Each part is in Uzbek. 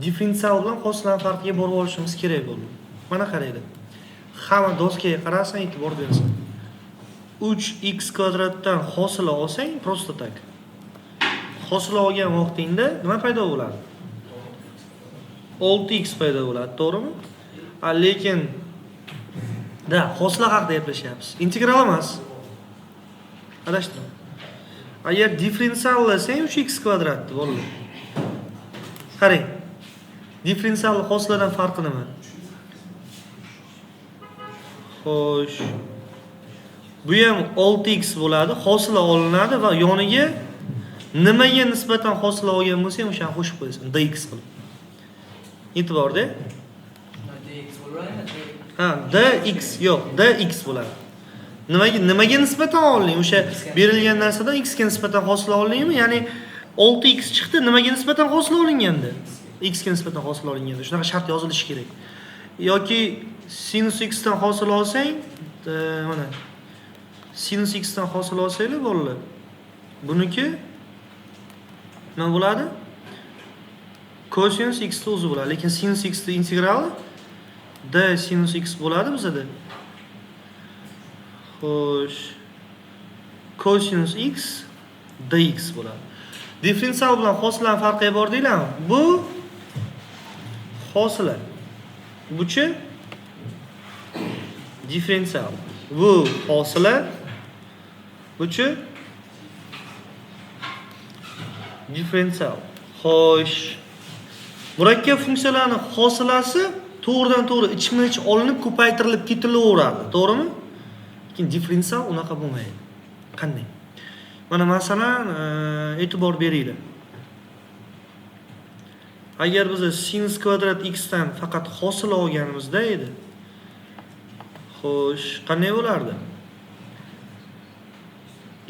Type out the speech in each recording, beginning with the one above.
differensial bilan hosilaning farqiga borib olishimiz kerak bo'ldi. Mana qaranglar. Hamma doskaga qarasan, e'tibor bersin. 3x kvadratdan hosila olsang, просто так. Hosila olgan vaqtingda nima paydo bo'ladi? 6x paydo bo'ladi, to'g'rimi? Lekin hosila haqida gaplashyapmiz. Integral emas. Adashdim. Agar differensiallasang 3x kvadratni bo'ladi. Qarang. Differensial hosiladan farqi nima? Xo'sh. Bu ham 6x bo'ladi, hosila olinadi va yoniga nimaga nisbatan hosila olgan bo'lsa ham o'shani qo'shib qo'yasan, dx qilib. E'tiborda. dx yo'q, dx bo'ladi. Nimaga nisbatan olding? O'sha berilgan narsadan x ga nisbatan hosila oldingmi? Ya'ni 6x chiqdi, nimaga nisbatan hosila olinganda? X ga nisbatan hosila olinganda. Shunaqa shart yozilishi kerak. Yoki sinus x dan hosil olsang, mana sinus x dan hosil olsanglar bolalar. Buniki nima bo'ladi? Cosinus x o'zi bo'ladi, lekin sinus x ning integrali d sinus x bo'ladi bizda. Xo'sh. Cosinus x dx bo'ladi. Differensial bilan hosilaning farqiga bordinglarmi? Bu hosila. Buchi differensial. Bu hosila. Buchi differensial. Xo'sh. Murakkab funksiyalarning hosilasi to'g'ridan-to'g'ri ichma-ich olinib ko'paytirilib ketilaveradi, to'g'rimi? Lekin differensial unaqa bo'lmaydi. Qanday? Mana masalan, e'tibor beringlar. Agar biz sinus kvadrat x dan faqat hosil olganimizda edi. Xo'sh, qanday bo'lardi?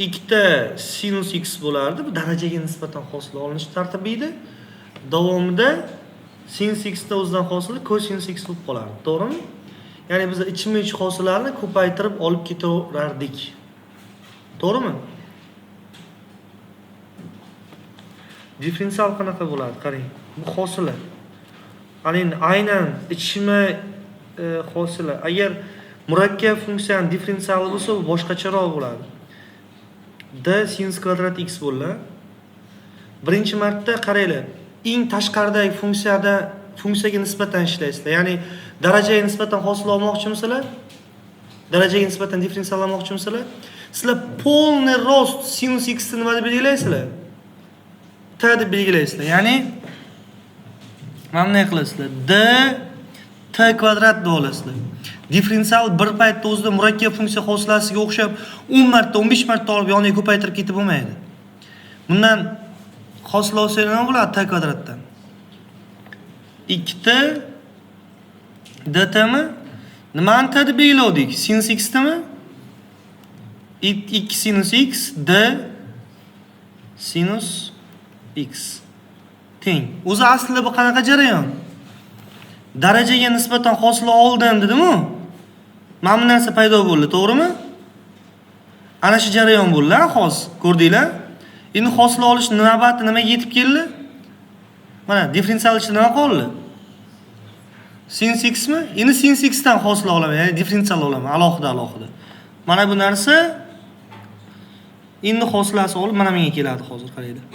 Ikkita sinus x bo'lardi. Bu darajaga nisbatan hosil olinish tartibi edi. Davomida sinus x da o'zidan hosili cosinus x bo'lib qolardi, to'g'rimi? Ya'ni biz ichma-ich hosillarni ko'paytirib olib ketaverardik. To'g'rimi? Differensial qanaqa bo'ladi? Qarang. Bu hosila. Aynan ichma hosila. Agar murakkab funksiyaning differensiali bo'lsa, u boshqacharoq bo'ladi. D sinus kvadrat x bo'ladi. Birinchi marta qaranglar. Eng tashqaridagi funksiyaga nisbatan ishlaysizlar. Ya'ni darajaga nisbatan hosil olmoqchimisizlar? Darajaga nisbatan differensial olmoqchimisizlar? Sizlar polniy rost sinus x ni nima deb belgilaysizlar? T deb belgilaysizlar. Ya'ni mana bunday qilasizlar. D t kvadrat deb olasizlar. Differensial bir paytda o'zida murakkab funksiya hosilasiga o'xshab 10 marta, 15 marta olib yoniga ko'paytirib ketib bo'lmaydi. Bundan hosil olsangiz nima bo'ladi t kvadratdan? 2t dt mi? Nimani t deb belgiladik? Sinus x mi? 2 sinus x d sinus x teng. O'zi aslida bu qanaqa jarayon? Darajaga nisbatan hosil oldim dedim-ku. Mana bu narsa paydo bo'ldi, to'g'rimi? Ana shu jarayon bo'ldi, hozir ko'rdinglar? Endi hosil olish navbati nimaga yetib keldi? Mana differensial ichida nima qoldi? Sinus x mi? Endi sinus x dan hosil olaman, ya'ni differensial olaman, alohida. Mana bu narsa endi hosilasi olib mana menga keladi hozir, qaranglar.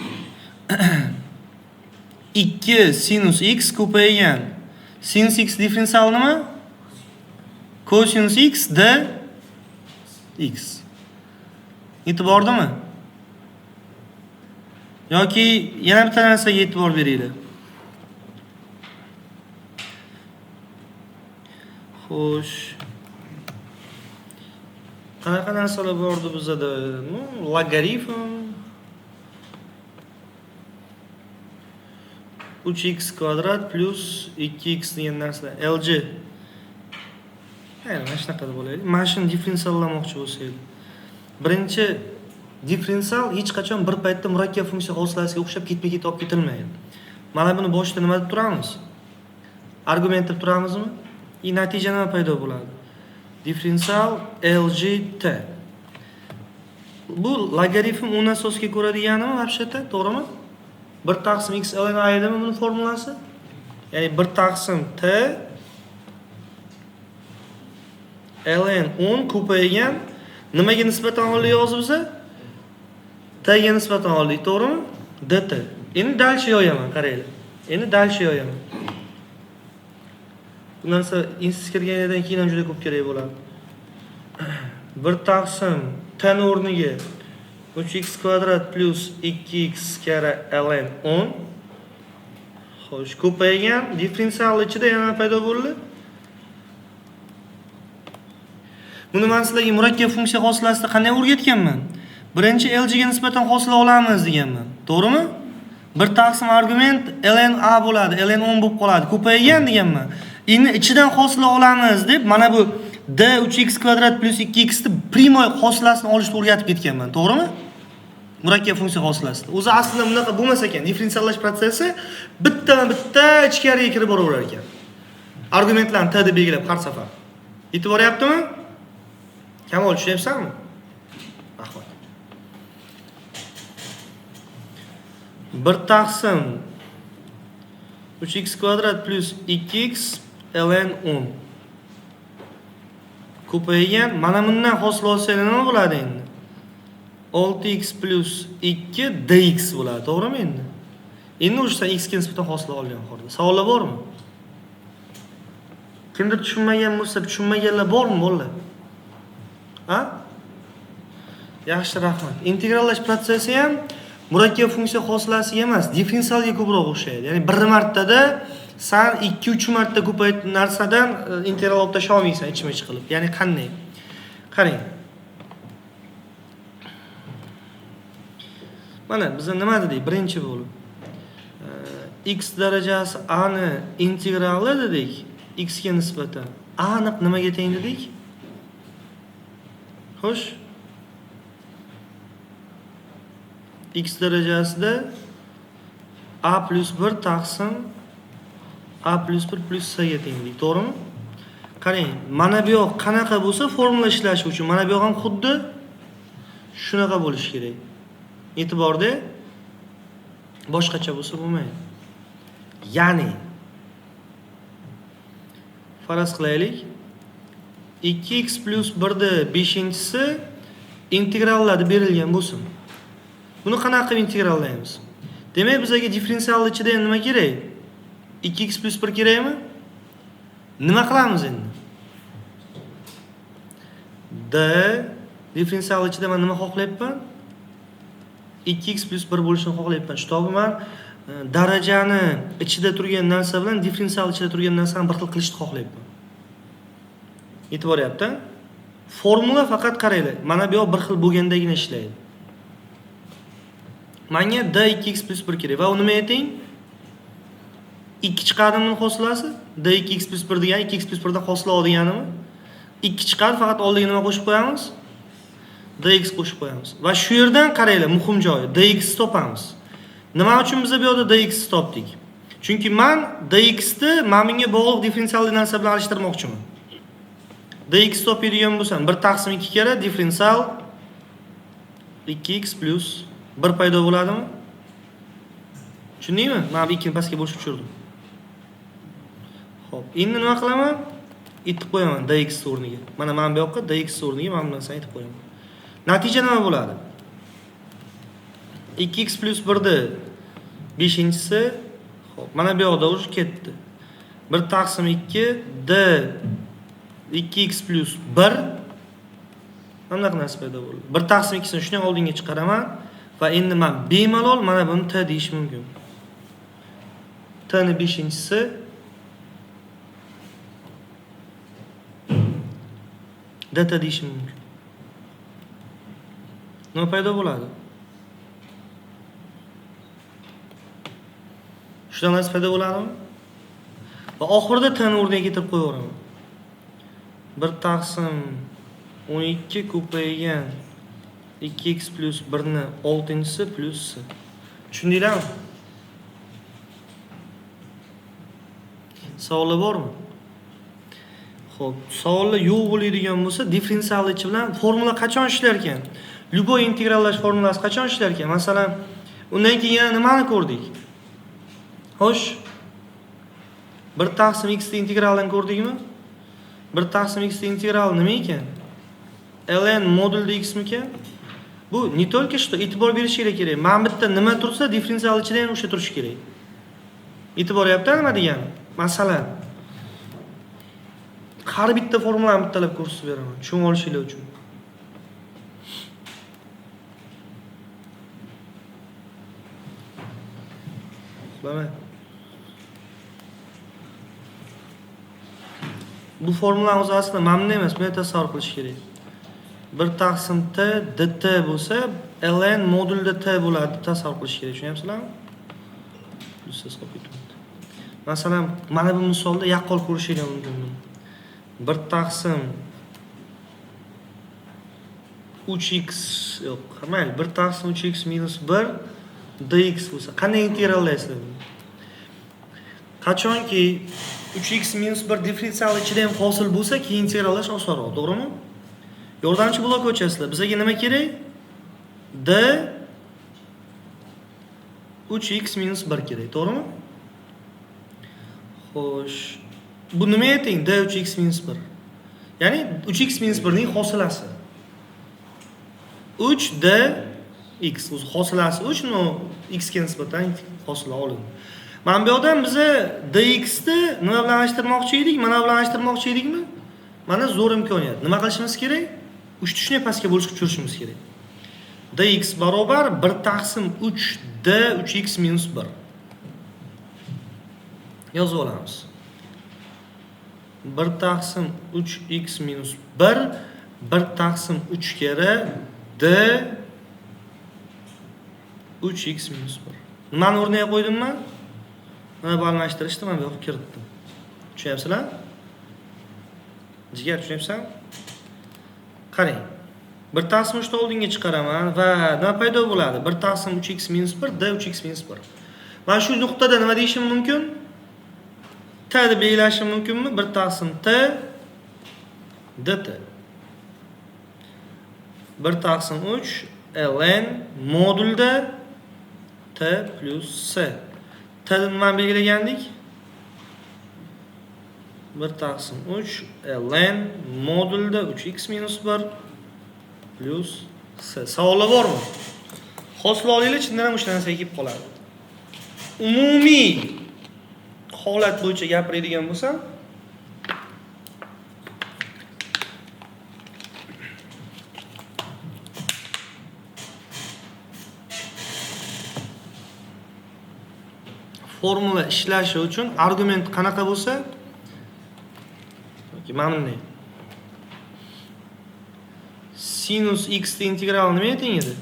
2 sinus x ko'paygan. Sinus x differensial nima? Cosinus x d x. E'tibordami? Yoki yana bitta narsaga e'tibor beringlar. Xo'sh. Qanaqa narsalar bordi bizda? Logaritm 3x kvadrat plus 2x degan narsa LG. Mana shunaqa bo'ladi. Mana shuni differensiallamoqchi bo'lsangiz. Birinchi differensial hech qachon bir paytda murakkab funksiya hosilasiga o'xshab ketma-ket olib ketilmaydi. Mana buni boshida nima deb turamiz? Argument deb turamizmi? Natija nima paydo bo'ladi? Differensial LGT. Bu logaritm 10 asosga ko'ra deganimi, вообще-то, to'g'rimi? 1 taqsim x ln a edimi buni formulasi? Ya'ni 1 taqsim t ln 10 ko'paygan nimaga nisbatan oldik yozibmiz? T ga nisbatan oldik, to'g'rimi? dt. Endi dalcha yo'yaman, qaranglar. Endi dalcha yo'yaman. Bu narsa institutga kirgandan keyin ham juda ko'p kerak bo'ladi. 1 taqsim t ni o'rniga 3x kvadrat plus 2x kara ln 10. Xo'sh, ko'paygan differensial ichida yana paydo bo'ldi. Buni men sizlarga murakkab funksiya hosilasida qanday o'rgatganman? Birinchi LG ga nisbatan hosila olamiz deganman. To'g'rimi? 1 taqsim argument ln a bo'ladi, ln 10 bo'lib qoladi. Ko'paygan deganman. Endi ichidan hosila olamiz deb mana bu d 3x kvadrat plus 2x ni primoy hosilasini olishni o'rgatib ketganman. To'g'rimi? Murakkab funksiya hosilasida. O'zi aslida bunaqa bo'lmas ekan. Differensiyallash protsessi bitta ichkariga kirib boraverar ekan. Argumentlarni t deb belgilab har safar. Yetib boryaptimi? Kamol, tushunyapsanmi? Rahmat. 1 taqsim 3x kvadrat plus 2x ln 10 ko'paygan. Mana bundan hosil olsak nima bo'ladi endi? 6x plus 2 dx bo'ladi, to'g'rimi endi? Endi o'sha x ga nisbatan hosil olgan holda. Savollar bormi? Kimdir tushunmagan bo'lsa, tushunmaganlar bormi, bolalar? Ha? Yaxshi, rahmat. Integrallash protsessi ham murakkab funksiya hosilasiga emas, differensialga ko'proq o'xshaydi. Ya'ni bir martada sen 2-3 marta ko'paygan narsadan integral olib tasha olmaysan ichma-ich qilib. Ya'ni qanday? Qarang. Mana biz nima dedik? Birinchi bo'lib x darajasi a ni integrali dedik, x ga nisbatan. A aniq nimaga teng dedik? Xo'sh. X darajasida a plus 1 taqsim a plus 1 plus c ga tenglik, to'g'rimi? Qarang, mana bu yoq qanaqa bo'lsa formula ishlashi uchun mana bu yoq ham xuddi shunaqa bo'lishi kerak. E'tiborda boshqacha bo'lsa bo'lmaydi. Ya'ni faraz qilaylik, 2x plus 1 ni 5-si integrallari berilgan bo'lsin. Buni qanaqa qilib integrallaymiz? Demak, bizga differensial ichida nima kerak? 2x plus 1 kerakmi? Nima qilamiz endi? D differensial ichida men nima xohlayapman? 2x plus 1 bo'lishini xohlayapman. Shu topib men darajani ichida turgan narsa bilan differensial ichida turgan narsani bir xil qilishni xohlayapman. Yetib boryapti? Formula faqat qaranglar. Mana bu yoq bir xil bo'lgandagina ishlaydi. Menga d 2x plus 1 kerak va uni nima ayting? 2 chiqardimning hosilasi d 2x plus 1 degan 2x plus 1 dan hosila olganimi? 2 chiqarib faqat oldiga nima qo'shib qo'yamiz? dx qo'shib qo'yamiz. Va shu yerdan qaranglar, muhim joyi dx topamiz. Nima uchun biz bu yerda dx topdik? Chunki men dx ni menga bog'liq differensial narsa bilan alishtirmoqchiman. dx topadigan bo'lsam 1 taqsim 2 kara differensial 2x plus 1 paydo bo'ladimi? Tushundingmi? Men bu 2 ni pastga bo'shib tushirdim. Xo'p, endi nima qilaman? Aytib qo'yaman dx o'rniga. Mana men bu yoqqa dx o'rniga men bundan aytib qo'yaman. Natija nima bo'ladi? 2x plus 1 ni 5-si, xo'p, mana bu yoqda o'zi ketdi. 1 taqsim 2 d 2x plus 1 mana bunaqa narsa paydo bo'ldi. 1 taqsim 2 ni shunday oldinga chiqaraman va endi men bemalol mana buni t deyish mumkin. T ni 5-si data deyish mumkin. Nima paydo bo'ladi? Shunday narsa paydo bo'ladimi? Va oxirida t ni o'rniga keltirib qo'yaveraman. 1 taqsim 12 ko'paygan 2x plus 1 ni 6-si plus c. Tushundinglarmi? Savollar bormi? Xo'p, savollar yo'q bo'ladigan bo'lsa, differensial ichi bilan formula qachon ishlar ekan? Любой integrallash formulasi qachon ishlar ekan? Masalan, undan keyin yana nimani ko'rdik? Xo'sh, 1 taqsim x integraldan ko'rdikmi? 1 taqsim x integral nima ekan? ln modulda x mikan? Bu не только что e'tibor berishingiz kerak. Mana bitta nima tursa, differensial ichida ham o'sha turishi kerak. E'tibor yapti nima degani? Masalan, har bitta formulani bittalab ko'rsatib beraman, tushunib olishingiz uchun. Bu formulani o'zi aslida mamnun emas, buni tasavvur qilish kerak. 1 taqsim t dt bo'lsa, ln modulda t bo'ladi deb tasavvur qilish kerak, tushunyapsizlarmi? Siz qo'yibdi. Masalan, mana bu misolda yaqqol ko'rishingiz mumkin. 1 taqsim 3x yo'q, mayli, 1 taqsim 3x minus 1 dx bo'lsa, qanday integrallaysiz buni? Qachonki 3x minus 1 differensial ichida ham hosil bo'lsa, keyin integrallash osonroq, to'g'rimi? Yordamchi blok o'chasizlar. Bizga nima kerak? D 3x minus 1 kerak, to'g'rimi? Xo'sh, bu nima ayting? D 3x minus 1. Ya'ni 3x minus 1 ning hosilasi. 3d x o'z hosilasi 3 no x ga nisbatan hosila olindi. Mana bu yerdan biza dx ni nima bilan alishtirmoqchi edik? Mana bilan alishtirmoqchi edikmi? Mana zo'r imkoniyat. Nima qilishimiz kerak? 3 tushni pastga bo'lishga tushirishimiz kerak. dx barobar 1 taqsim 3d 3x minus 1. Yozib olamiz. 1 taqsim 3x minus 1 1 taqsim 3 kere d 3x minus 1. Nimani o'rniga qo'ydim men? Mana bu almashtirishni mana bu yoqqa kiritdim. Tushunyapsizlar? Jigar, tushunyapsan? Qarang. 1 taqsim 3 ni oldinga chiqaraman va nima paydo bo'ladi? 1 taqsim 3x minus 1 d 3x minus 1. Mana shu nuqtada nima deyishim mumkin? T deb belgilashim mumkinmi? 1 taqsim t dt. 1 taqsim 3 ln modulda t plus s. T ni nima belgilagandik? 1 taqsim 3 ln modulda 3x minus 1 plus s. Savollar bormi? Hosil olinglar, chindan ham o'sha narsaga kelib qoladi. Umumiy holat bo'yicha gapiradigan bo'lsam, formula ishlashi uchun argument qanaqa bo'lsa, mana bunday. Sinus x integral nima teng edi?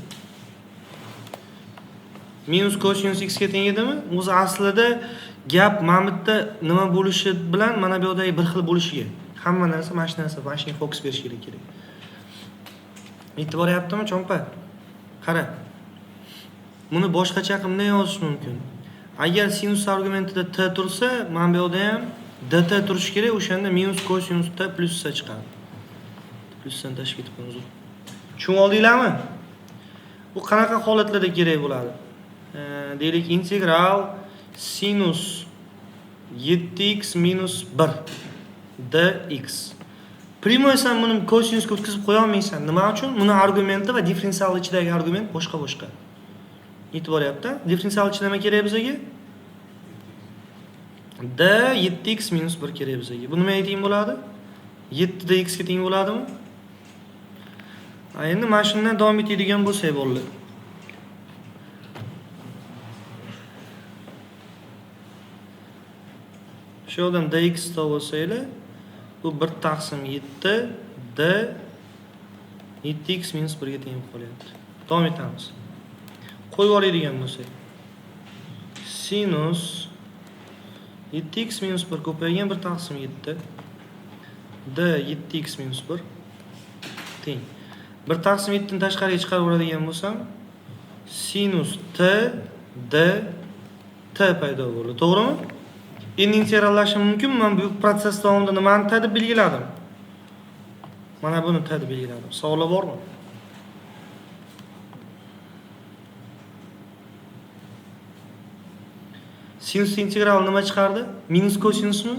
Minus cosinus x ga teng edimi? O'zi aslida gap mana bitta nima bo'lishi bilan mana bu yerdagi bir xil bo'lishiga. Hamma narsa mana shu narsa, mana shunga fokus berish kerak. E'tibor yaptimi, cho'mpa? Qara. Buni boshqacha qilib yozish mumkin. Agar sinus argumentida t tursa, mana bu yerda ham dt turishi kerak, o'shanda minus cosinus t plus s chiqadi. Plusdan tashib ketib qo'yamiz. Tushunib oldinglarmi? Bu qanaqa holatlarda kerak bo'ladi? Deylik, integral sinus 7x minus 1 dx. Primoysan buni cosinusga o'tkazib qo'ya olmaysan. Nima uchun? Buni argumenti va differensial ichidagi argument boshqa. E'tibor yapti. Differensial ichida nima kerak bizga? D 7x minus 1 kerak bizga. Bu nima teng bo'ladi? 7 dx ga teng bo'ladimi? Endi mana shundan davom etadigan bo'lsak bo'ldi. Shu yerdan dx topsanglar, bu 1 taqsim 7 d 7x minus 1 ga teng bo'lyapti. Davom etamiz. Qo'yib oladigan bo'lsak, sinus 7x minus 1 ko'paygan 1 taqsim 7 d 7x minus 1 teng. 1 taqsim 7 ni tashqariga chiqarib oladigan bo'lsam, sinus t d t paydo bo'ldi. To'g'rimi? Endi integrallashim mumkin. Men bu proses davomida nimani t deb belgiladim? Mana buni t deb belgiladim. Savollar bormi? Sinus integral nima chiqardi? Minus kosinusmi?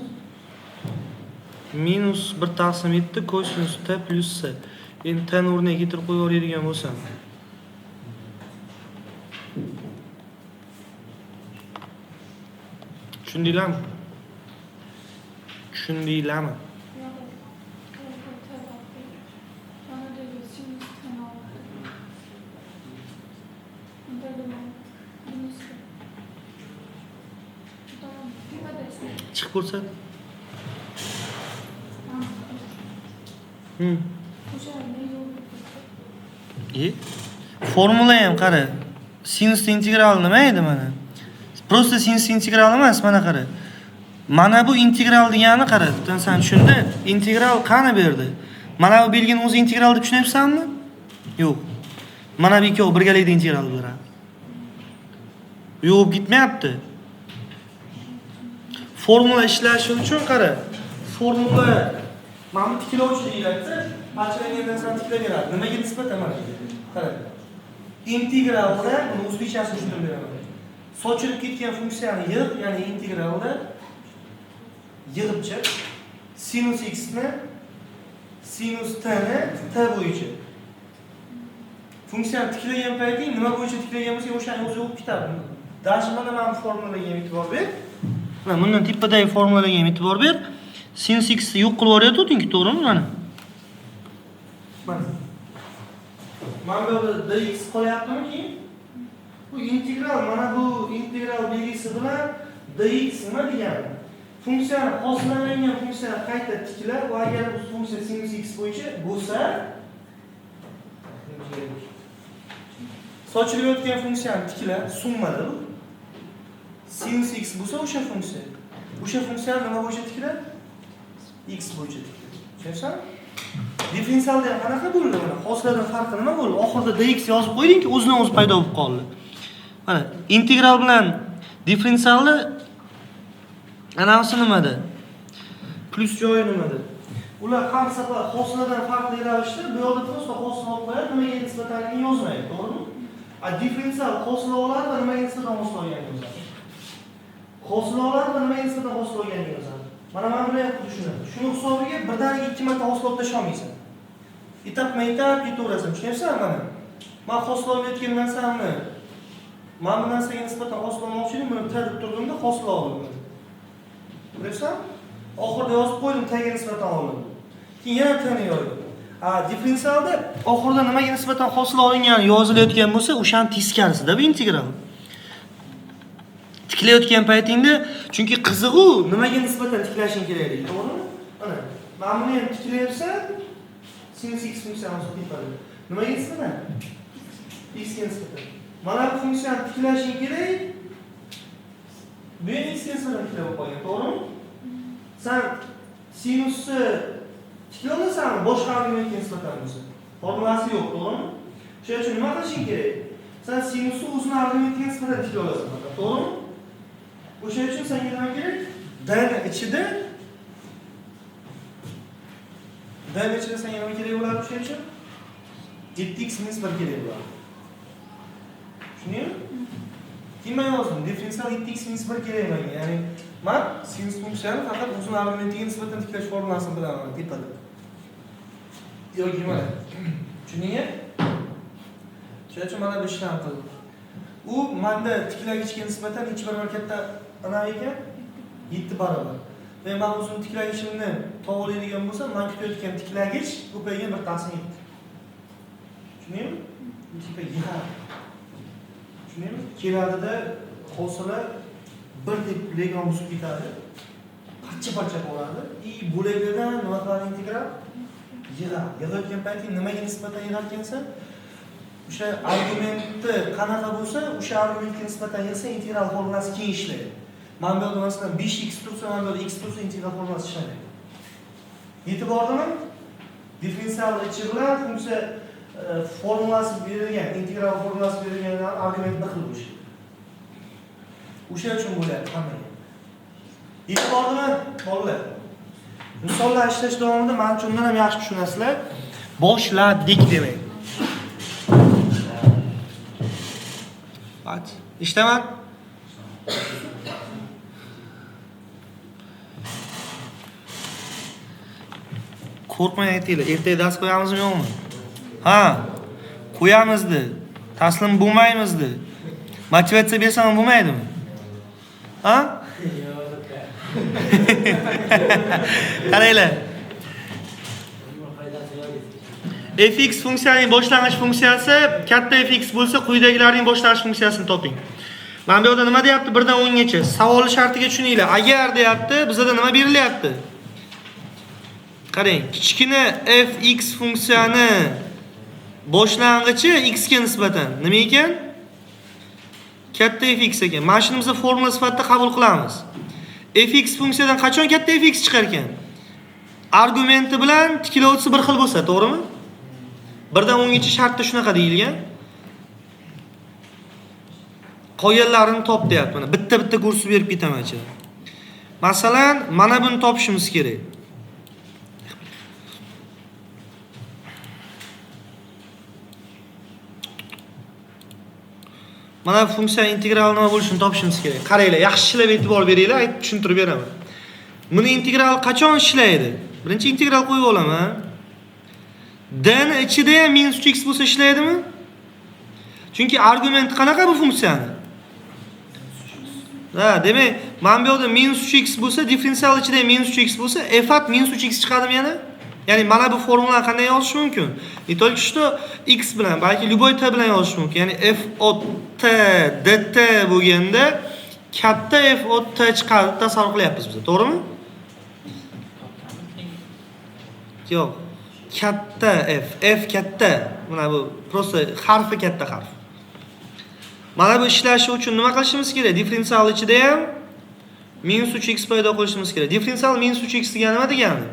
Minus 1/7 kosinus t plus s. Endi t ni o'rniga keltirib qo'yib yuboradigan bo'lsam. Tushundinglarmi? Tushundinglarmi? Chiqib ko'rsat. Formula ham qara. Sinus integral nima edi mana? Prosta sinus integral emas, mana qara. Mana bu integral degani qara. Sen tushunda integral qani berdi? Mana bu belgini o'zi integral deb tushunyapsanmi? Yo'q. Mana bu ikkovi birgalikda integral beradi. Yo'q, gitmayapti. Formula ishlashi uchun qara. Formula mana bu tiklovchi deyiladi. Parchalangan narsani tiklayveradi. Nimaga nisbatan mana? Qara. Integralda buni o'zbekchasini tushuntirib beraman. Sochilib ketgan funksiyani yig'ib, ya'ni integralda yig'ib chiq. Sinus x ni sinus t ni t bo'yicha. Funksiyani tiklagan payting nima bo'yicha tiklagan bo'lsa, o'shani o'zi o'qib ketadi. Даже mana bu formulaga e'tibor ber. Mana bundan tepadagi formulaga e'tibor ber. Sinus x ni yo'q qilib yuboryapti-ku, to'g'rimi mana? Mana bu dx qolyaptimi keyin? Bu integral, mana bu integral belgisi bilan dx nima degani? Funksiyani hosillangan funksiyani qayta tiklab, va agar bu funksiya sinus x bo'yicha bo'lsa, sochilayotgan funksiyani tiklab, summada bu sinus x bo'lsa o'sha funksiya. O'sha funksiyani nima bo'yicha tiklab? X bo'yicha tiklab. Tushunasizmi? Differensialda qanaqa bo'ldi mana? Hosiladan farqi nima bo'ldi? Oxirida dx yozib qo'ydingki, o'zidan o'zi paydo bo'lib qoldi. Mana integral bilan differensialni anavsi nimada? Plus joyi nimada? Ular har safar hosiladan farqli ravishda bu yoqda prosta hosila olib qo'yadi, nimaga nisbatanligini yozmaydi, to'g'rimi? A differensial hosila oladi va nimaga nisbatan hosila olganini yozadi. Hosila oladi va nimaga nisbatan hosila olganini yozadi. Mana buni xuddi shunday. Shuni hisobiga birdaniga ikki marta hosila olib tashlay olmaysan. Etap-etap ketaverasan, tushunyapsanmi mana? Men hosila olayotgan narsamni mana bu narsaga nisbatan hosila olmoqchi edim, buni tartib turdimda hosila oldim. Bilasizmi? Oxirida yozib qo'ydim, tagiga nisbatan oldim. Keyin yana tani yozdim. Differensialda oxirida nimaga nisbatan hosila olingani yozilayotgan bo'lsa, o'shaning teskarisida bu integral. Tiklayotgan paytingda, chunki qizig'i nimaga nisbatan tiklashing kerak edi, to'g'rimi? Mana, men buni ham tiklayapsa, sinus x funksiyani topadi. Nimaga nisbatan? X ga nisbatan. Mana bu funksiyani tiklashing kerak. Bu x ga nisbatan tiklab qo'ygan, to'g'rimi? Sen sinusni tiklolmasanmi, boshqa argumentga nisbatan bo'lsa, formulasi yo'q, to'g'rimi? Shuning uchun nima qilishing kerak? Sen sinusni o'zini argumentiga nisbatan tiklolasan, to'g'rimi? O'shaning uchun senga nima kerak? D ni ichida senga nima kerak bo'ladi o'shaning uchun? 7x minus 1 kerak bo'ladi. Tushundingmi? Keyin yozdim, differensial 7x minus 1 kerak menga. Ya'ni men sinus funksiyani faqat o'zini argumentiga nisbatan tiklash formulasini bilaman tepada. Yo'q, mana. Tushundingmi? Shuning uchun mana bu ishlarni qildim. U menda tiklagichga nisbatan necha barobar katta ana ekan? 7 barobar. Va men o'zimni tiklagishimni to'g'rilaydigan bo'lsa, men kutayotgan tiklagich ko'paygan 1/7. Tushundingmi? Bu tipa yig'ar. Tushundingmi? Keladida hosila bir deb legon o'sib ketadi. Parcha-parcha bo'ladi. Bo'laklardan nima qiladi integral? Yig'ar. Yig'ayotgan payting nimaga nisbatan yig'ar ekansan? O'sha argumentni qanaqa bo'lsa, o'sha argumentga nisbatan yig'sa integral formulasi keyin ishlaydi. Men bu yerda masalan 5x tursa, men bu yerda x tursa integral formulasi ishlaydi. Yetib bordimi? Differensial ichi bilan funksiya formulasi berilgan, integral formulasi berilgan argument bir xil bo'lishi. O'sha uchun bo'lyapti hammaga. Yetib bordimi? Bolalar. Misollar ishlash davomida men uchun undan ham yaxshi tushunasizlar. Boshladik demak. Ishtaman. Qo'rqmang aytinglar, ertaga dars qo'yamizmi yo'qmi? Ha, qo'yamizdi. Taslim bo'lmaymizdi. Motivatsiya bersam bo'lmaydimi? Ha? Qaranglar. fx funksiyaning boshlang'ich funksiyasi katta fx bo'lsa, quyidagilarning boshlang'ich funksiyasini toping. Mana bu yerda nima deyapti? 1 dan 10 gacha. Savolni shartiga tushuninglar. Agar deyapti, bizda nima berilyapti? Qarang, kichkina fx funksiyani boshlang'ichi x ga nisbatan nima ekan? Katta fx ekan. Mana shuni biz formula sifatida qabul qilamiz. Fx funksiyadan qachon katta fx chiqar ekan? Argumenti bilan tiklovchisi bir xil bo'lsa, to'g'rimi? 1 dan 10 gacha shartda shunaqa deyilgan. Qolganlarini top deyapti. Mana bitta ko'rsatib berib ketaman-chi. Masalan, mana buni topishimiz kerak. Mana funksiya integral nima bo'lishini topishimiz kerak. Qaranglar, yaxshi ishlab e'tibor beringlar, aytib tushuntirib beraman. Buni integral qachon ishlaydi? Birinchi integral qo'yib olaman. D ni ichida ham -3x bo'lsa ishlaydimi? Chunki argument qanaqa bu funksiyani? Ha, demak, mana bu yerda -3x bo'lsa, differensial ichida ham -3x bo'lsa, f at -3x chiqadimi yana? Ya'ni mana bu formulani qanday yozish mumkin? Только что x bilan, balki любой t bilan yozish mumkin. Ya'ni f от t dt bo'lganda katta f от t chiqadi tasavvur qilyapmiz biz, to'g'rimi? Yo'q. Katta f katta. Mana bu просто harfi katta harf. Mana bu ishlashi uchun nima qilishimiz kerak? Differensial ichida ham -3x paydo qilishimiz kerak. Differensial -3x degani nima degani?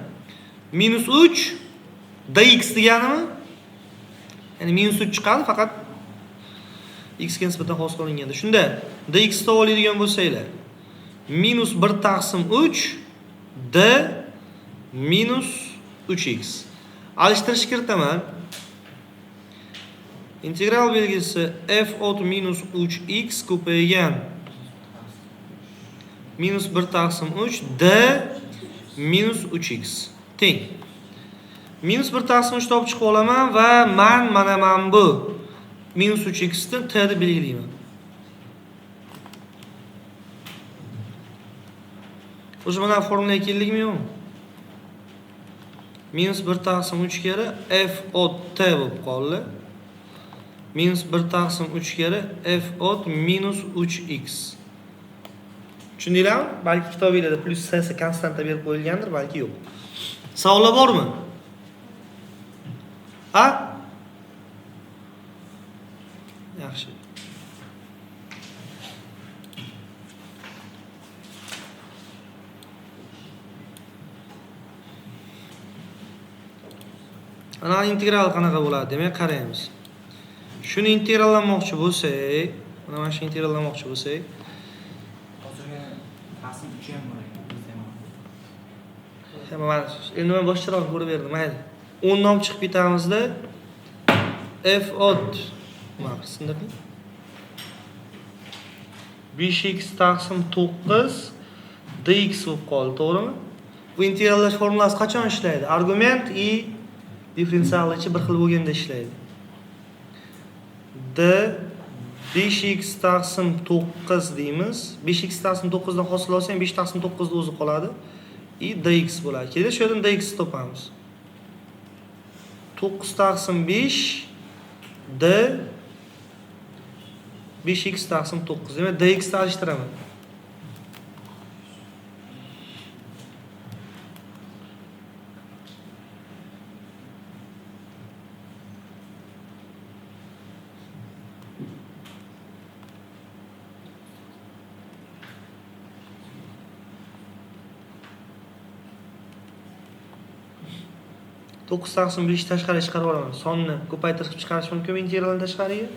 -3 dx deganimi? Ya'ni -3 chiqadi faqat x ga nisbatan xos qilinganda. Shunda dx topoladigan bo'lsanglar, -1 taqsim 3 d -3x. Alishtirish kiritaman. Integral belgisi f от -3x ko'paygan -1 taqsim 3 d -3x teng. -1 taqsim 3 topib chiqib olaman va mana bu -3x ni t deb belgilayman. O'sha mana formulaga keldikmi yo'qmi? -1 taqsim 3 kere f от t bo'lib qoldi. -1 taqsim 3 kere f от -3x. Tushundinglarmi? Balki kitobingizda plus s konstanta berib qo'yilgandir, balki yo'q. Savollar bormi? Ha? Yaxshi. Ana integral qanaqa bo'ladi? Demak, qaraymiz. Shuni integrallamoqchi bo'lsak, mana shu integrallamoqchi bo'lsak, hozirga taqsim 3 ham bor ekan. mana endi men boshqaroq ko'rib berdim. Mayli. 10 dan olib chiqib ketamizda f от mana sindirdik. 5x taqsim 9 dx bo'lib qoldi, to'g'rimi? Bu integrallash formulasi qachon ishlaydi? Argument i differensial ichi bir xil bo'lganda ishlaydi. D 5x taqsim 9 deymiz. 5x taqsim 9 dan hosil olsang 5 taqsim 9 da o'zi qoladi. I dx bo'ladi. Keyin shu yerdan dx topamiz. 9 taqsim 5 d 5x taqsim 9. Demak dx ni alishtiraman. To'qqiz taqsim 5 tashqariga chiqarib olaman. Sonni ko'paytirib chiqarish mumkinmi integraldan tashqariga?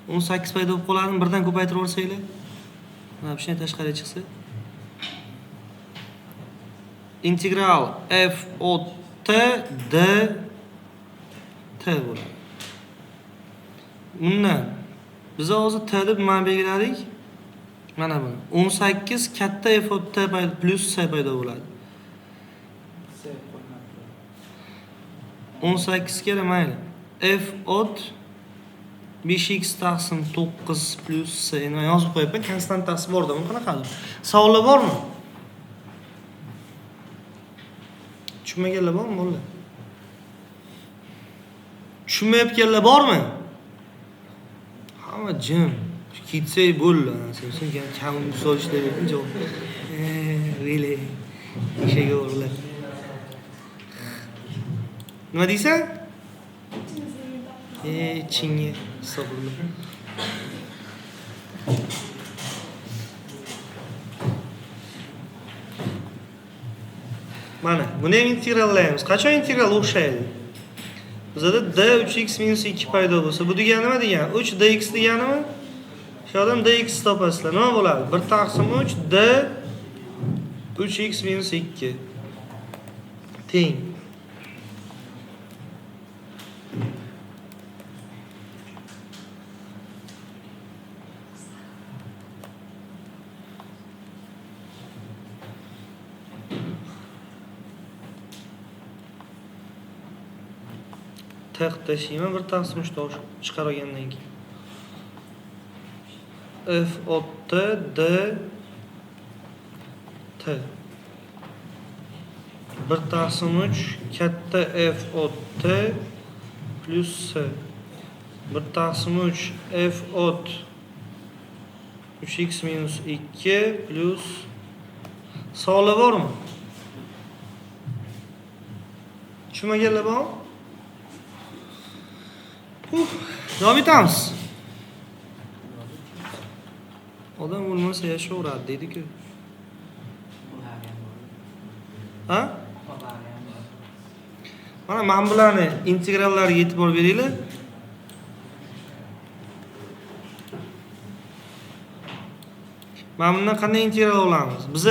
18 paydo bo'lib qoladimi? Birdan ko'paytirib olsanglar. Mana bu shunday tashqariga chiqsa. Integral f от t d t bo'ladi. Bundan biz hozir t deb nima belgiladik? Mana buni. 18 katta f от t plus s paydo bo'ladi. 18 kerak mayli. F ot 5x taqsim 9 plus c. Endi men yozib qo'yapman, konstantasi borda, buni qanaqadir. Savollar bormi? Tushunmaganlar bormi, bolalar? Tushunmayotganlar bormi? Hamma jim. Ketsak bo'ldi. Sen ham kamini solishlar ekan javob. Really. Ishaga o'rlar. Nima deysan? Chinga hisoblar. Mana, buni ham integrallaymiz. Qachon integral o'xshaydi? Bizda d 3x - 2 paydo bo'lsa, bu degani nima degani? 3dx deganimi? Shu yerdan dx topasizlar. Nima bo'ladi? 1 taqsim 3 d 3x - 2 teng. Taqtashiyman 1 taqsim 3 tosh chiqargandan keyin. F ot t d t 1 taqsim 3 katta F ot t plus c 1 taqsim 3 F ot 3x - 2 plus savollar bormi? Tushunmaganlar bormi? Davom etamiz. Odam bo'lmasa yashayveradi deydi-ku. Ha? Mana men bularni integrallariga e'tibor beringlar. Mana bundan qanday integral olamiz? Biz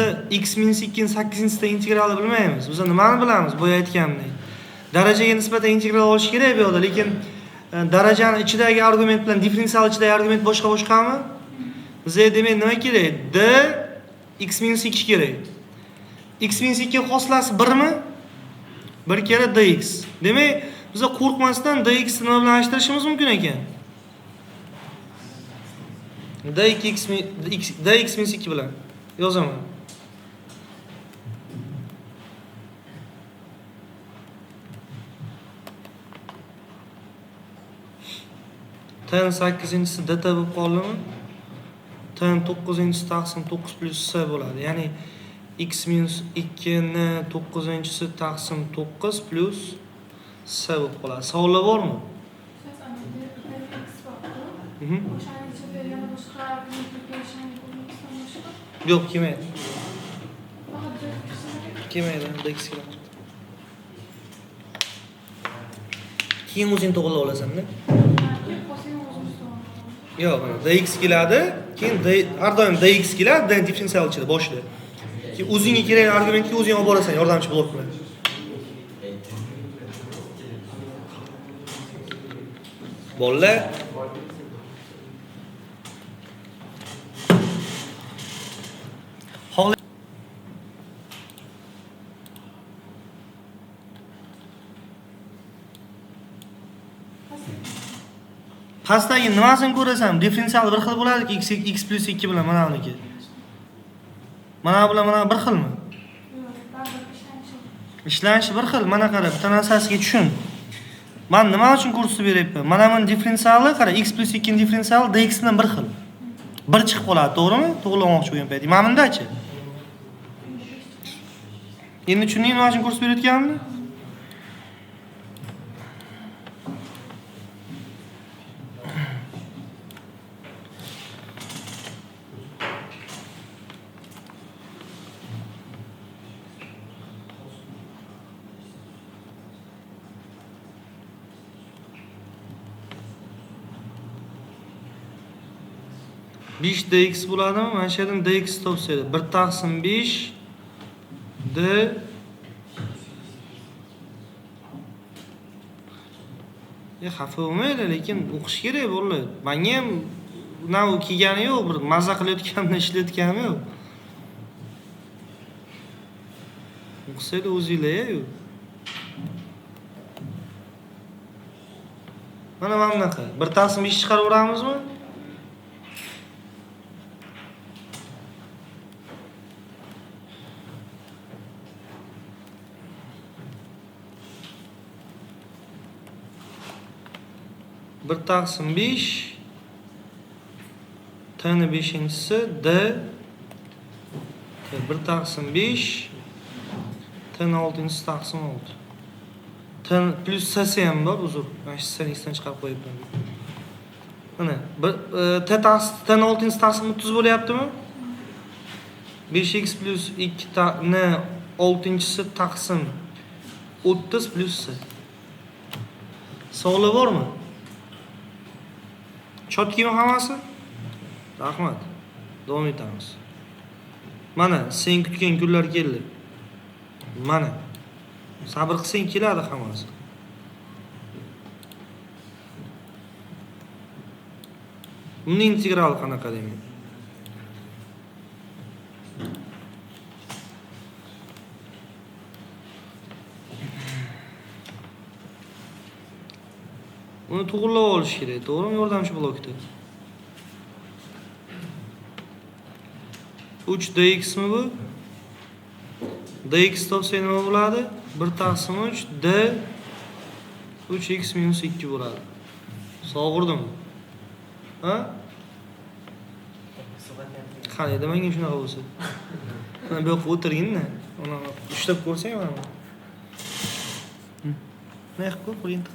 x - 2 ni 8-da integralni bilmaymiz. Biz nimani bilamiz? Boya aytganimdek. Darajaga nisbatan integral olish kerak bu yerda, lekin darajani ichidagi argument bilan differensial ichidagi argument boshqa-boshqami? Bizga demak nima kerak? D x - 2 kerak. X - 2 xoslasi 1 mi? 1 kere dx. Demak, biz qo'rqmasdan dx ni nima bilan alishtirishimiz mumkin ekan. dx - 2 bilan yozaman. Tan 8-si data bo'lib qoldimi? Tan 9-si taqsim 9 plus c bo'ladi. Ya'ni x - 2 ni 9-si taqsim 9 plus c bo'lib qoladi. Savollar bormi? Yo'q, kelmaydi. Kelmaydi, dx keladi. Keyin o'zing to'g'rilab olasan-da. Yo'q, mana dx keladi, keyin har doim dx keladi, differensial ichida boshida. Keyin o'zingga kerakli argumentga o'zing olib borasan yordamchi blok bilan. Bolalar pastdagi nimasini ko'rasan? Differensial bir xil bo'ladiki, x plus 2 bilan mana buniki. Mana bilan mana bir xilmi? Ishlanishi bir xil. Mana qara, bitta narsasiga tushun. Men nima uchun kursni beryapman? Mana men differensiali qara, x plus 2 ning differensiali dx bilan bir xil. Bir chiqib qoladi, to'g'rimi? To'g'rilamoqchi bo'lgan payt. Mana bundachi? Endi tushundingmi nima uchun kurs berayotganimni? Besh dx bo'ladimi? Mana shu yerdan dx topsaydi. 1 taqsim 5 d xafa bo'lmaydi, lekin o'qish kerak bo'ladi. Menga ham nav kelgani yo'q, bir mazza qilayotganimda ishlayotganim yo'q. O'qisaydi o'zinglar-ku. Mana bunaqa. 1/5 chiqaraveramizmi? Bir taqsim 5 t'ni 5-si d 1 taqsim 5 t'ni 6-si taqsim 6. T plus s'si ham bor, uzr. Mana shu s'ni esdan chiqarib qo'yibman. Mana t'ni 6-si taqsim 30 bo'lyaptimi? 5x plus 2 ni 6-si taqsim 30 plus s. Savol bormi? Chotkimi hammasi? Rahmat. Davom etamiz. Mana sen kutgan kunlar keldi. Mana. Sabr qilsang keladi hammasi. Buni integral qanaqa deyman? Buni to'g'rilab olish kerak, to'g'rimi? Yordamchi blokda. 3dx mi bu? dx topsa nima bo'ladi? 1 taqsim 3 d 3x minus 2 bo'ladi. Sog'urdimi? Ha? Qani menga shunaqa bo'lsa. Mana bu yoqqa o'tirgin-da. Uni ushlab ko'rsang mana. Nima qilib qo'ying?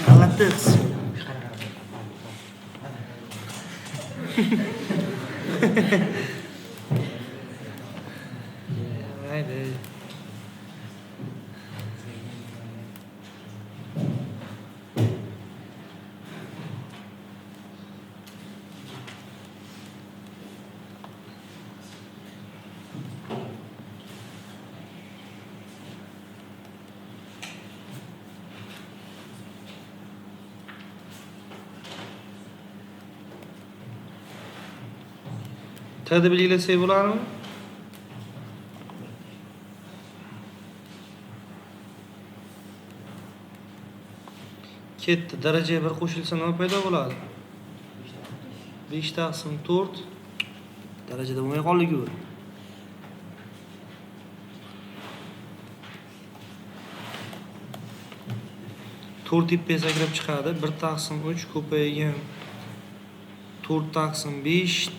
G'alati. Haydi. T'ni belgilasak bo'ladimi? Ketdi. Darajaga 1 qo'shilsa nima paydo bo'ladi? 5 taqsim 4 darajada bo'lmay qoldi-ku. 4 ipga sakrab chiqadi. 1 taqsim 3 ko'paygan 4 taqsim 5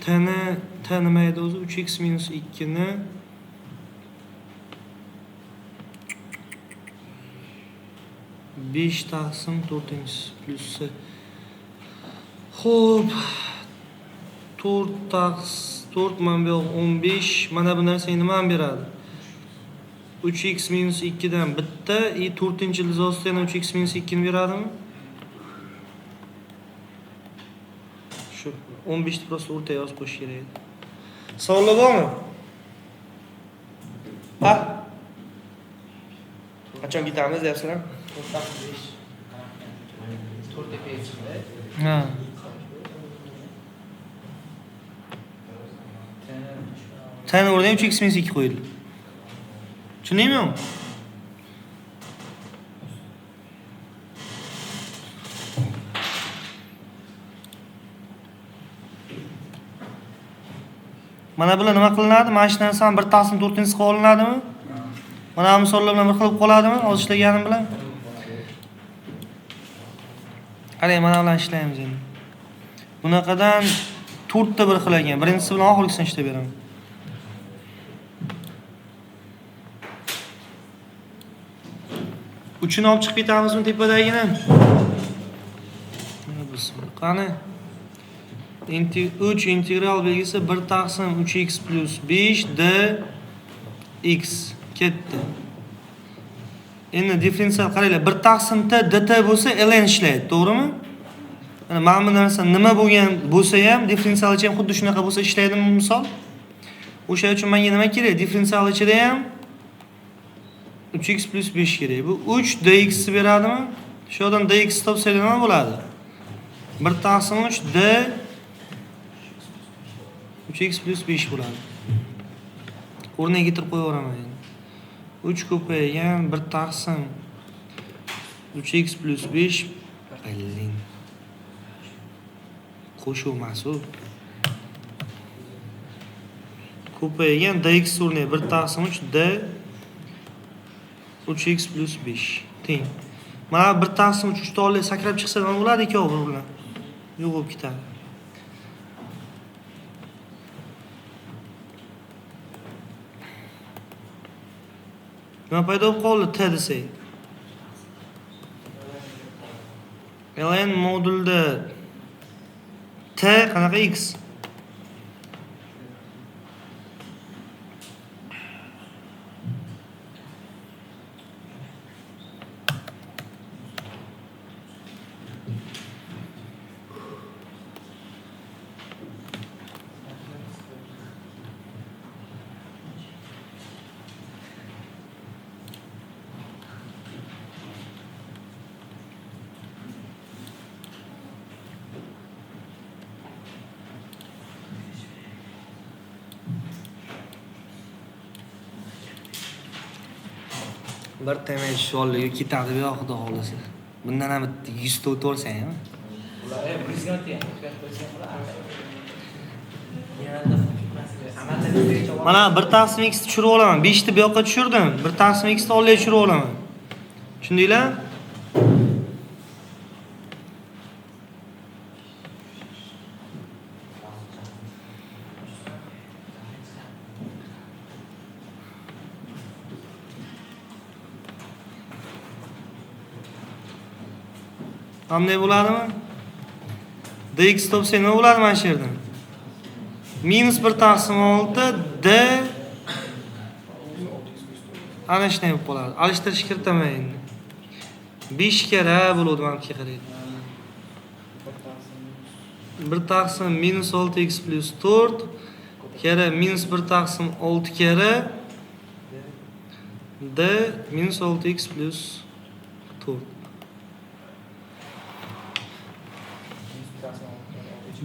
t nima edi o'zi? 3x minus 2 ni 5 taqsim 4 plus xo'p 4 mana bu 15 mana bu narsa nima ham beradi? 3x minus 2 dan bitta 4-ildiz yana 3x minus 2 ni beradimi? Shu 15 ni prosta o'rtaga yozib qo'yish kerak edi. Savollar bormi? Ha? Qachon ketamiz deyapsizlar? 4 tepaga chiqdi. Ha. T'ni o'rniga 3x minus 2 qo'yildi. Tushundingmi? Mana bular nima qilinadi? Mana shu narsani 1 taqsim 4-si qilib olinadimi? Mana bu misollar bilan bir xil qoladimi? Hozir ishlaganim bilan. Qarang, mana bilan ishlaymiz endi. Bunaqadan 4 ta bir xil ekan. Birinchisi bilan oxirgisini ishlab beraman. Uchini olib chiqib ketamizmi tepadagini? Mana bismillah. Qani? 3 integral belgisi 1 taqsim 3x plus 5 d x ketdi. Endi differensial qaranglar, 1 taqsim t dt bo'lsa ln ishlaydi, to'g'rimi? Mana bu narsa nima bo'lgan bo'lsa ham differensial ichida ham xuddi shunaqa bo'lsa ishlaydimi misol? O'sha uchun menga nima kerak? Differensial ichida ham 3x plus 5 kerak. Bu 3 dx beradimi? Shu yerdan dx topsak nima bo'ladi? 1 taqsim 3 d 3x plus 5 bo'ladi. O'rniga keltirib qo'yaveraman endi. 3 ko'paygan 1 taqsim 3x plus 5 bilin. Qo'shuv emas-u. Ko'paygan dx o'rniga 1 taqsim 3 d 3x plus 5 teng. Mana 1 taqsim 3 uchta sakrab chiqsa nima bo'ladi ikkovi bir bilan? Yo'q bo'lib ketadi. Nima paydo bo'lib qoldi t desak? ln modulda t qanaqa x? Bir temel sho'rlarga ketadi bu xudo xolasa. Bundan ham 100 ta o'tsa ham. Ular prezidentga Mana 1 taqsim x tushirib olaman. 5 ni bu yoqqa tushirdim. 1 taqsim x ni oldiga tushirib olaman. Tushundinglar? Qanday bo'ladimi? dx topsa nima bo'ladi mana shu yerda? Minus 1 taqsim 6 d ana shunday bo'lib qoladi. Alishtirish kiritaman endi. 5 kara bo'ladi menga qaraydi. 1 taqsim minus 6x plus 4 kara minus 1 taqsim 6 kara d minus 6x plus 4.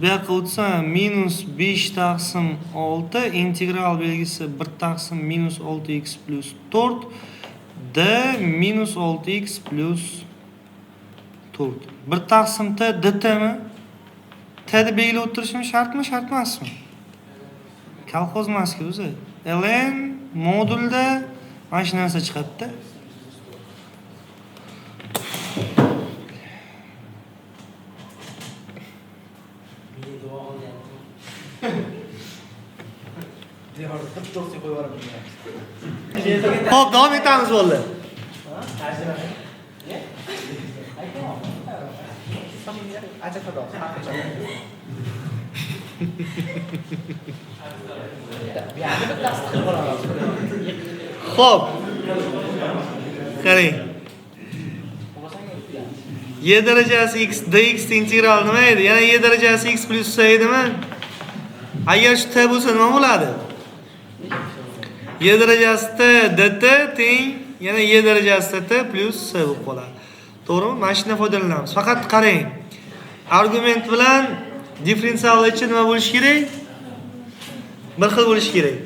Bu yoqqa o'tsam minus 5 taqsim 6 integral belgisi 1 taqsim minus 6x plus 4 d minus 6x plus 4. 1 taqsim t dtmi? T'ni belgilab o'tirishim shartmi, shart emasmi? Kolxoz emas-ku o'zi. ln modulda mana shu narsa chiqadi-da. Xo'p, davom etamiz bo'ldi. Xo'p. Qarang. Y darajasi x dx integral nima edi? Yana y darajasi x plus c edimi? Agar shu t bo'lsa nima bo'ladi? Y darajasi t dt teng yana y darajasi t plus c bo'lib qoladi. To'g'rimi? Mana shundan foydalanamiz. Faqat qarang. Argument bilan differensiallar ichi nima bo'lishi kerak? Bir xil bo'lishi kerak.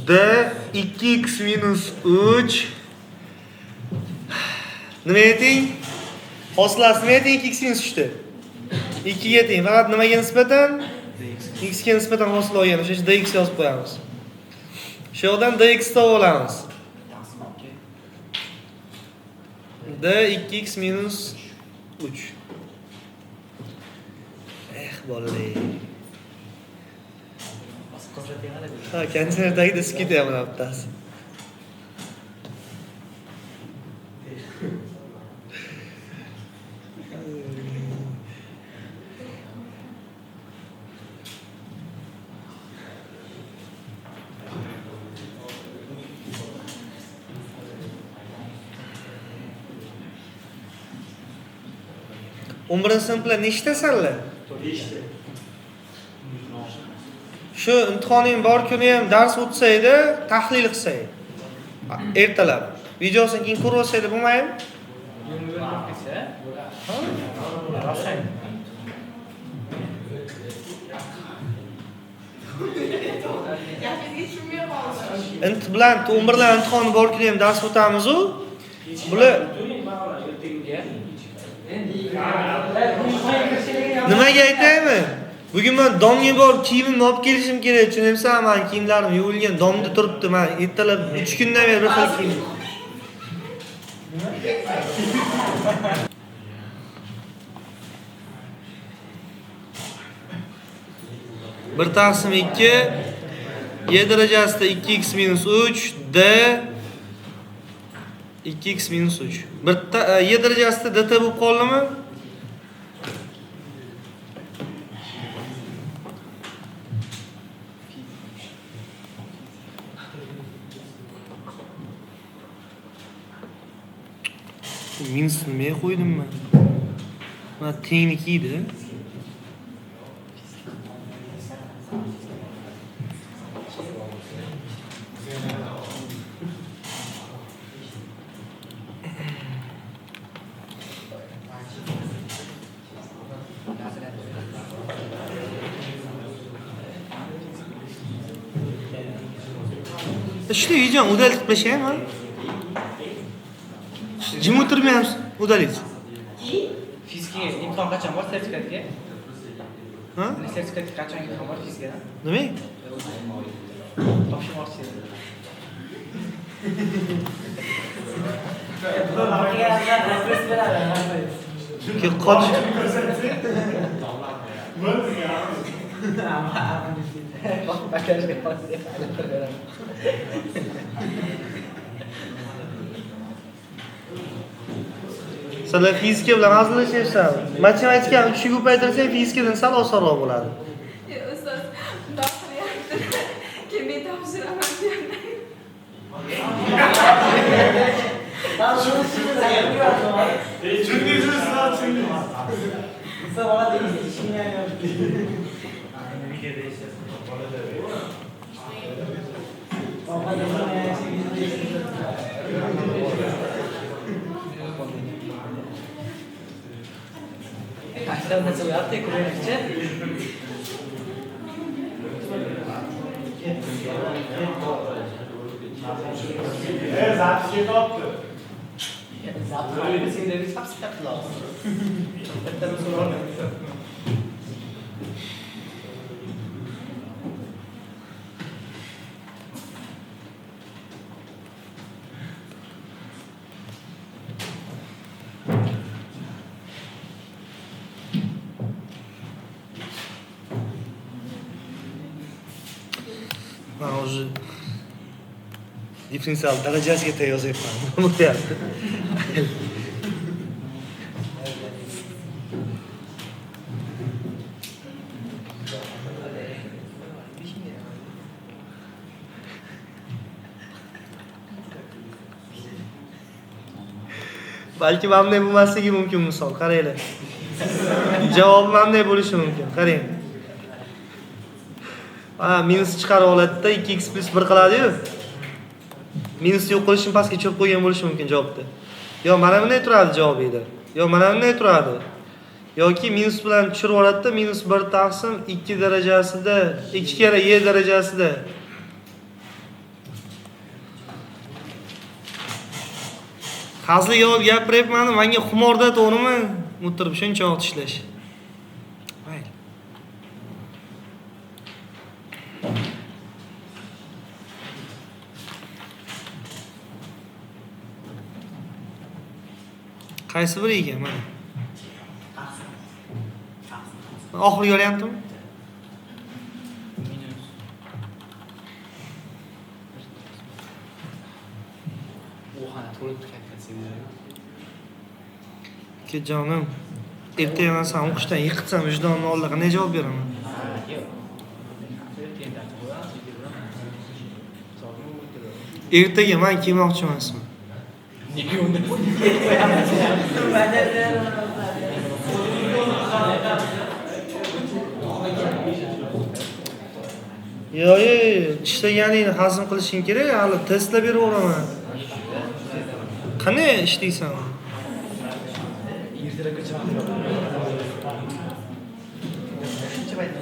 D 2x minus 3 nima teng? Hosilasi nima teng? 2x minus 3 da. 2 ga teng. Faqat nimaga nisbatan? X ga nisbatan hosil olgan. O'sha dx yozib qo'yamiz. Shu yerdan dx topib olamiz. D 2x minus 3. Bolalar. Ha, konteynerdagi diskit ham bittasi. Umr sinflar nechtasanlar? Shu imtihoning bor kuni ham dars o'tsa edi, tahlil qilsa edi. Ertalab. Videosini keyin ko'rib olsa edi bo'lmaymi? Int bilan 11dan imtihoni borki ham dars o'tamiz-ku. Bular nimaga aytaymi? Bugun men domga borib kiyimimni olib kelishim kerak. Tushunamsan, men kiyimlarim yuvilgan, domda turibdi. Men ertalab 3 kundan beri bir xil kiyim. Bir taqsim 2 y darajasida 2x minus 3 d 2x minus 3. Y darajasida dt bo'lib qoldimi? Minus nimaga qo'ydim men? Mana tenglik edi. Что идем? Удалить плащаем, а? Jim o'tirmayapsiz, udalaysiz. Fizikaga imtihon qachon bor sertifikatga? Ha? Sertifikatga qachon imtihon bor fizikadan? Nima? Topshirmoqchi edim. Ki qolish. Sizlar fizika bilan hazillashyapsizmi? Matematikani 3 ga ko'paytirsang, fizikadan sal osonroq bo'ladi. Ustoz, bundoq qilyapti. Keyin topshiraman deyapti. Kaçta nasıl yaptı kuruluşçu? Zapis yaptı. Zapis de bir zapis yaptı lazım. Hatta bu soru olmuyor. Ben уже differensial darajasiga tayyor yozyapman. Bo'lyapti. Balki bunday bo'lmasligi mumkin misol, qaranglar. Javob bunday bo'lishi mumkin. Qarang. Minus chiqarib oladida 2x plus 1 qiladi-yu. Minus yo'q qilishni pastga tushirib qo'ygan bo'lishi mumkin javobda. Yo mana bunday turadi javobida. Yo mana bunday turadi. Yoki minus bilan tushirib oladida minus 1 taqsim 2 darajasida 2 kara y darajasida. Hazil yo'l gapiryapman, menga xumorda to'g'rimi? O'tirib shuncha vaqt ishlash. Mayli. Qaysi biri ekan mana? Oxiriga olyaptimi? Oha, to'lib ketgan. Ke jonim, ertaga men san o'qishdan yiqitsam vijdonimni oldida qanday javob beraman? Ertaga men kelmoqchi emasman. Nega unda? Yo'q, ishlaganingni hazm qilishing kerak, hali testlar beraveraman. Qanday ishlaysan? Ertaga chiqib. Shuncha payt